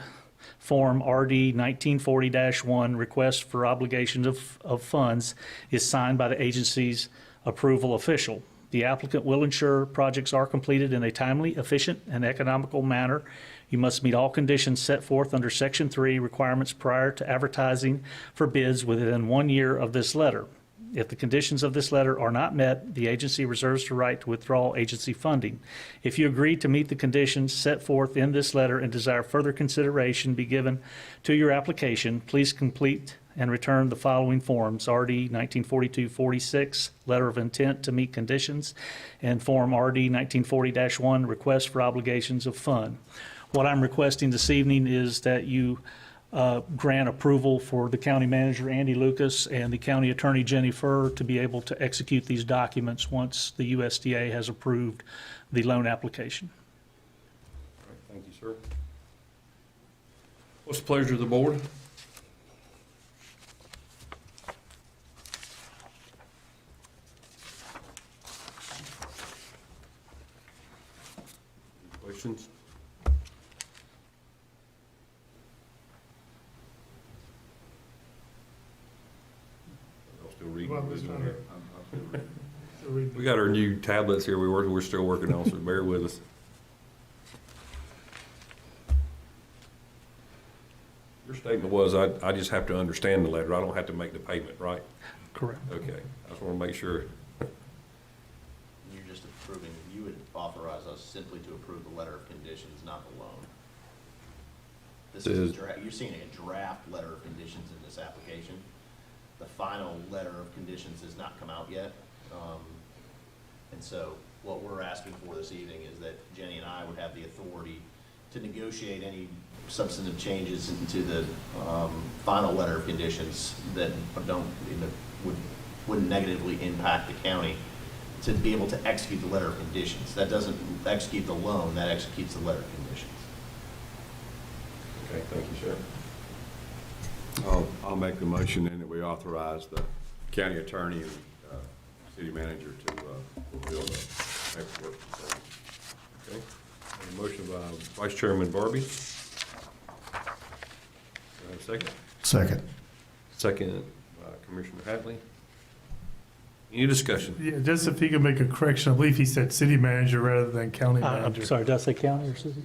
Form RD 1940-1, request for obligations of funds, is signed by the agency's approval official. The applicant will ensure projects are completed in a timely, efficient, and economical manner. You must meet all conditions set forth under Section 3 requirements prior to advertising for bids within 1 year of this letter. If the conditions of this letter are not met, the agency reserves the right to withdraw agency funding. If you agree to meet the conditions set forth in this letter and desire further consideration be given to your application, please complete and return the following forms: RD 1942-46, Letter of Intent to Meet Conditions, and Form RD 1940-1, Request for Obligations of Fund. What I'm requesting this evening is that you grant approval for the county manager, Andy Lucas, and the county attorney, Jenny Furr, to be able to execute these documents once the USDA has approved the loan application. All right, thank you, sir. What's the pleasure of the board? Questions? Still reading. Well, this time- We got our new tablets here we're still working on, so bear with us. Your statement was, I just have to understand the letter, I don't have to make the payment, right? Correct. Okay, I just want to make sure. You're just approving, you would authorize us simply to approve the letter of conditions, not the loan. This is a draft, you're seeing a draft letter of conditions in this application. The final letter of conditions has not come out yet. And so what we're asking for this evening is that Jenny and I would have the authority to negotiate any substantive changes into the final letter of conditions that wouldn't negatively impact the county, to be able to execute the letter of conditions. That doesn't execute the loan, that executes the letter of conditions. Okay, thank you, sir. I'll make the motion then that we authorize the county attorney and city manager to fulfill the paperwork. Okay. A motion by Vice Chairman Barbie. Second? Second. Second by Commissioner Hatley. Any discussion? Yeah, just if he could make a correction, I believe he said city manager rather than county I'm manager. sorry, did I say county or city?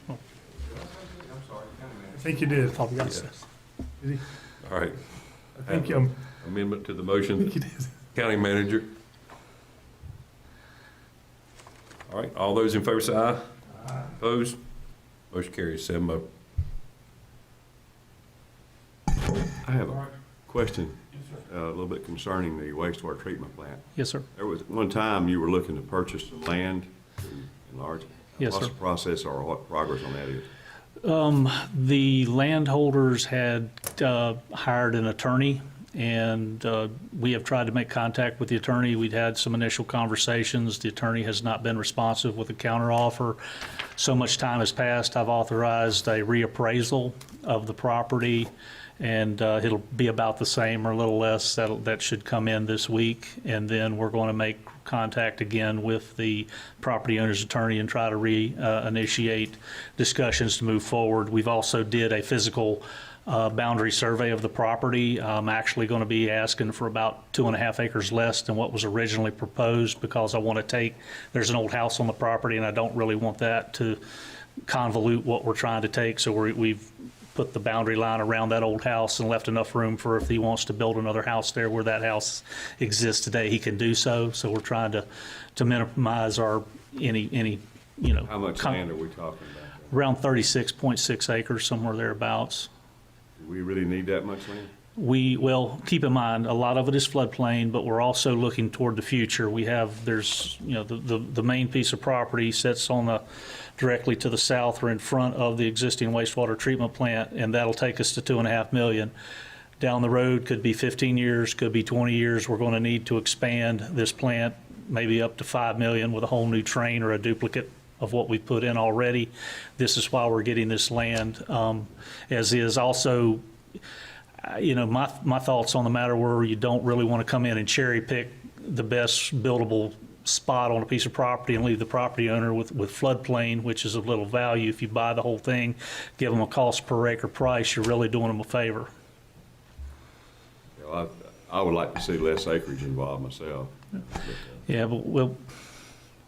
I think you did. Oh, yes. Did he? All right. I think Amendment to the I motion, think you did. county manager. All right, all those in favor say aye. Aye. Opposed? Motion carries 7-0. I have a question, a little bit concerning the wastewater treatment plant. Yes, sir. There was one time you were looking to purchase some land to enlarge it. Yes, What's sir. the process or what progress on that is? The landholders had hired an attorney, and we have tried to make contact with the attorney. We'd had some initial conversations. The attorney has not been responsive with a counteroffer. So much time has passed. I've authorized a reappraisal of the property, and it'll be about the same or a little less. That should come in this week, and then we're going to make contact again with the property owner's attorney and try to initiate discussions to move forward. We've also did a physical boundary survey of the property. I'm actually going to be asking for about 2.5 acres less than what was originally proposed, because I want to there's an old house on the property and I don't really want that to convolute what we're trying to take, so we've put the boundary line around that old house and left enough room for if he wants to build another house there where that house exists today, he can do so. So we're trying to minimize any How much land are we talking about? around 36.6 acres, somewhere thereabouts. Do we really need that much land? Well, keep in mind, a lot of it is floodplain, but we're also looking toward the future. There's the main piece of property sits directly to the south or in front of the existing wastewater treatment plant, and that'll take us to 2.5 million. Down the road, could be 15 years, could be 20 years, we're going to need to expand this plant maybe up to 5 million with a whole new train or a duplicate of what we've put in already. This is why we're getting this land, as is also, my thoughts on the matter were you don't really want to come in and cherry pick the best buildable spot on a piece of property and leave the property owner with floodplain, which is of little value. If you buy the whole thing, give them a cost per acre price, you're really doing them a favor. I would like to see less acreage involved myself. Yeah, but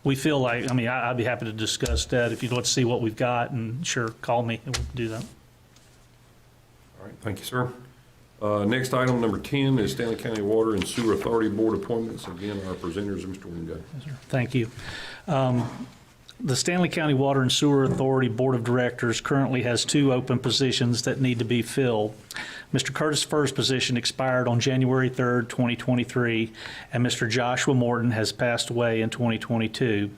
we feel like, I'd be happy to discuss that if you'd like to see what we've got, and sure, call me and we'll do that. All right, thank you, sir. Next item, number 10, is Stanley County Water and Sewer Authority Board appointments. Again, our presenters are Mr. Wingo. Thank you. The Stanley County Water and Sewer Authority Board of Directors currently has 2 open positions that need to be filled. Mr. Curtis Furr's position expired on January 3rd, 2023, and Mr. Joshua Morton has passed away in 2022.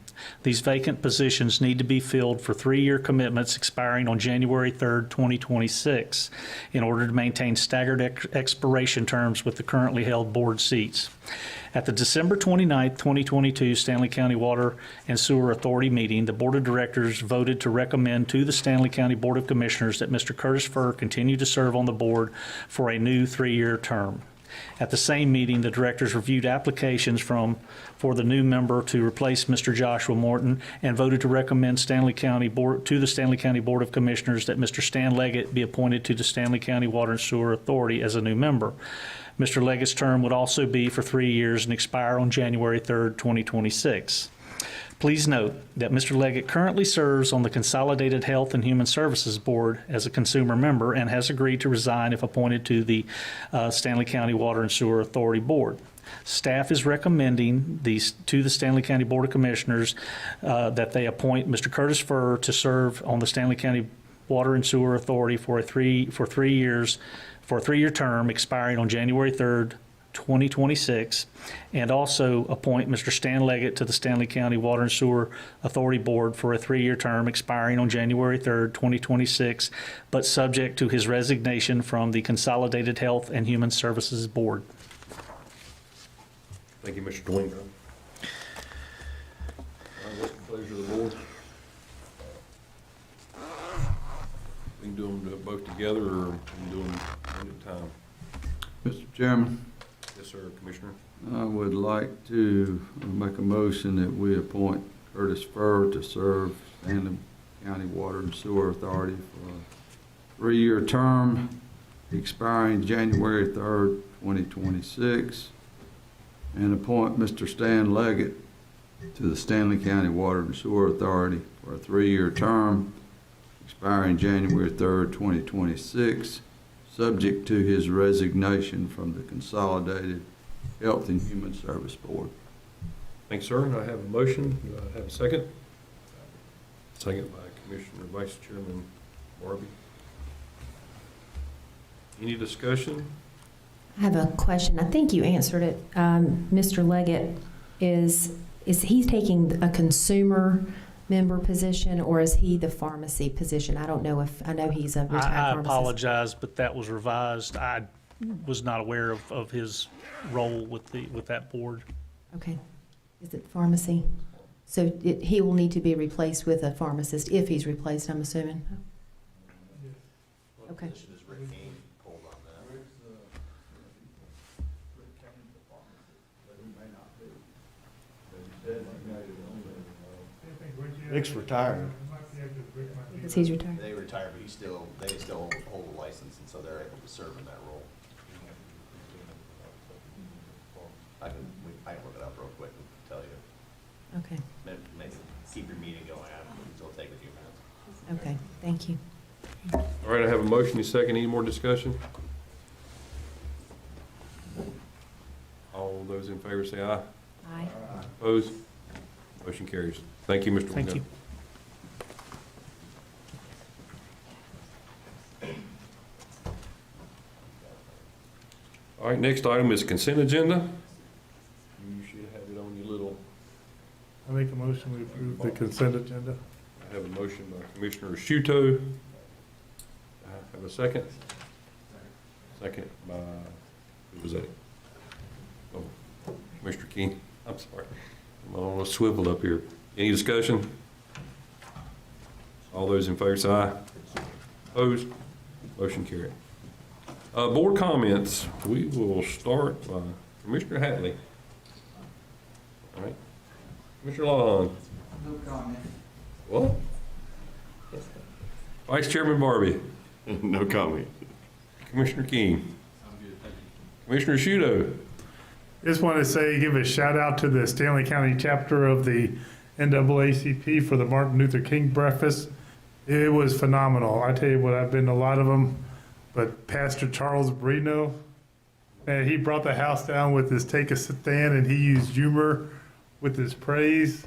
These vacant positions need to be filled for 3-year commitments expiring on January 3rd, 2026, in order to maintain staggered expiration terms with the currently held board seats. At the December 29th, 2022 Stanley County Water and Sewer Authority meeting, the Board of Directors voted to recommend to the Stanley County Board of Commissioners that Mr. Curtis Furr continue to serve on the board for a new 3-year term. At the same meeting, the directors reviewed applications for the new member to replace Mr. Joshua Morton and voted to recommend to the Stanley County Board of Commissioners that Mr. Stan Leggett be appointed to the Stanley County Water and Sewer Authority as a new member. Mr. Leggett's term would also be for 3 years and expire on January 3rd, 2026. Please note that Mr. Leggett currently serves on the Consolidated Health and Human Services Board as a consumer member and has agreed to resign if appointed to the Stanley County Water and Sewer Authority Board. Staff is recommending to the Stanley County Board of Commissioners that they appoint Mr. Curtis Furr to serve on the Stanley County Water and Sewer Authority for a 3-year term expiring on January 3rd, 2026, and also appoint Mr. Stan Leggett to the Stanley County Water and Sewer Authority Board for a 3-year term expiring on January 3rd, 2026, but subject to his resignation from the Consolidated Health and Human Services Board. Thank you, Mr. Domingo. All right, what's the pleasure of the board? We can do them both together, or we can do them one at a time. Mr. Chairman, Yes, sir, Commissioner. I would like to make a motion that we appoint Curtis Furr to serve Stanley County Water and Sewer Authority for a 3-year term expiring January 3rd, 2026, and appoint Mr. Stan Leggett to the Stanley County Water and Sewer Authority for a 3-year term expiring January 3rd, 2026, subject to his resignation from the Consolidated Health and Human Service Board. Thanks, sir. And I have a motion. Do I have a second? Second by Commissioner Vice Chairman Barbie. Any discussion? I have a question. I think you answered it. Mr. Leggett, is he taking a consumer member position, or is he the pharmacy position? I don't know I know he's a retired I pharmacist. apologize, but that was revised. I was not aware of his role with that board. Okay. Is it pharmacy? So he will need to be replaced with a pharmacist if he's replaced, I'm assuming? Okay. Rick's retired. Because he's retired. They retired, but they still hold a license, and so they're able to serve in that role. I can look it up real quick and tell you. Okay. Maybe keep your meeting going. It'll take a few minutes. Okay, thank you. All right, I have a motion, a second. Any more discussion? All those in favor say aye. Aye. Opposed? Motion carries. Thank you, Mr. Thank Wingate. you. All right, next item is consent agenda. You should have it on your little, I make a motion we approve the consent agenda. I have a motion by Commissioner Shuto. I have a second. Second by, who was that? Oh, Commissioner King. I'm sorry. I'm on a swivel up here. Any discussion? All those in favor say aye. Opposed? Motion carried. Board comments. We will start by Commissioner Hatley. All right. Commissioner Long. No comment. What? Vice Chairman Barbie. No comment. Commissioner King. Commissioner Shudo. Just want to say, give a shout out to the Stanley County chapter of the NAACP for the Martin Luther King breakfast. It was phenomenal. I tell you what, I've been to a lot of them, but Pastor Charles Brino, man, he brought the house down with his take a stand, and he used humor with his praise.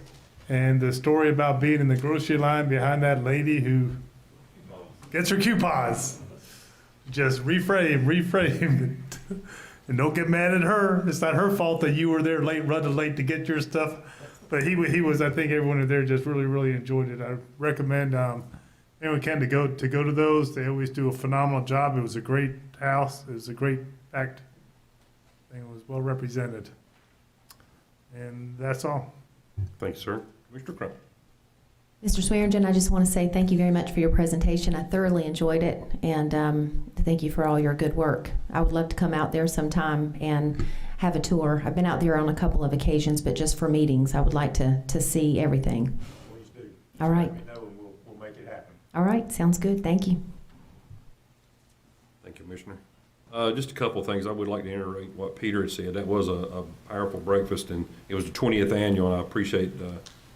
And the story about being in the grocery line behind that lady who gets her coupons. Just reframe. And don't get mad at her. It's not her fault that you were there late, running late to get your stuff. But he was, I think everyone there just really, really enjoyed it. I recommend anyone can to go to those. They always do a phenomenal job. It was a great house. It was a great packed thing. It was well represented. And that's all. Thank you, sir. Mr. Crump. Mr. Swearingen, I just want to say thank you very much for your presentation. I thoroughly enjoyed it, and thank you for all your good work. I would love to come out there sometime and have a tour. I've been out there on a couple of occasions, but just for meetings, I would like to see everything. Please do. All right. Let me know and we'll make it happen. All right, sounds good. Thank you. Thank you, Commissioner. Just a couple of things. I would like to reiterate what Peter had said. That was a powerful breakfast, and it was the 20th annual, and I appreciate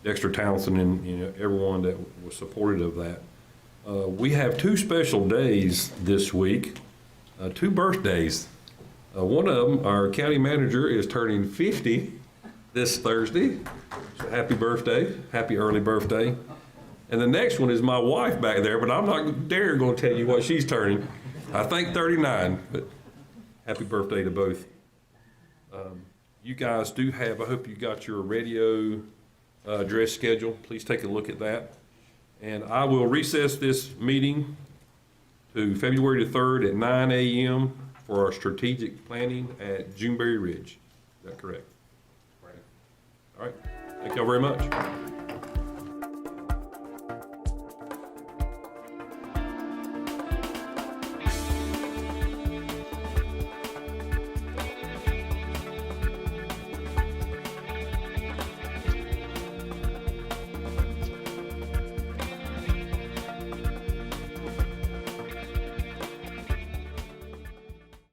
Dexter Townsend and everyone that was supportive of that. We have two special days this week, two birthdays. One of them, our county manager, is turning 50 this Thursday. So happy birthday, happy early birthday. And the next one is my wife back there, but I'm not dare going to tell you what she's turning. I think 39, but happy birthday to both. You guys do have, I hope you got your radio address schedule. Please take a look at that. And I will recess this meeting to February the 3rd at 9 a.m. for our strategic planning at Juneberry Ridge. Is that correct? Right. All right. Thank y'all very much.